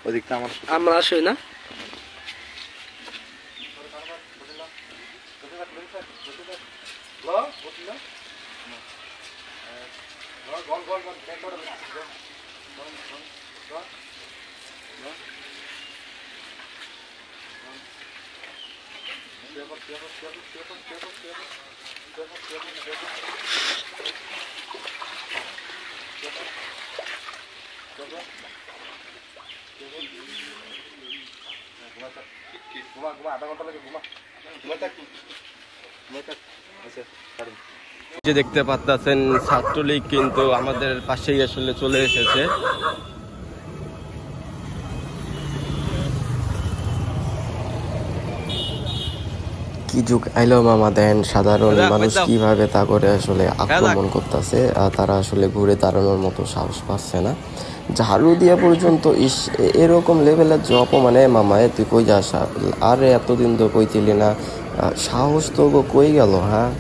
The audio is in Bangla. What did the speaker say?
ওদিকটা আমরা আসই না যে দেখতে পাচ্ছেন ছাত্রলীগ কিন্তু আমাদের পাশেই আসলে চলে এসেছে। কি যুগ আইলো মামা দেন, সাধারণ মানুষ কিভাবে তা করে আসলে আক্রমণ করতেছে, তারা আসলে ঘুরে দাঁড়ানোর মতো সাহস পাচ্ছে না। ঝাড়ু দিয়া পর্যন্ত এরকম লেভেলের যে অপমানে মামায় তুই কই যাস, আরে এতদিন তো কইতিলি না, সাহস তো কই গেল? হ্যাঁ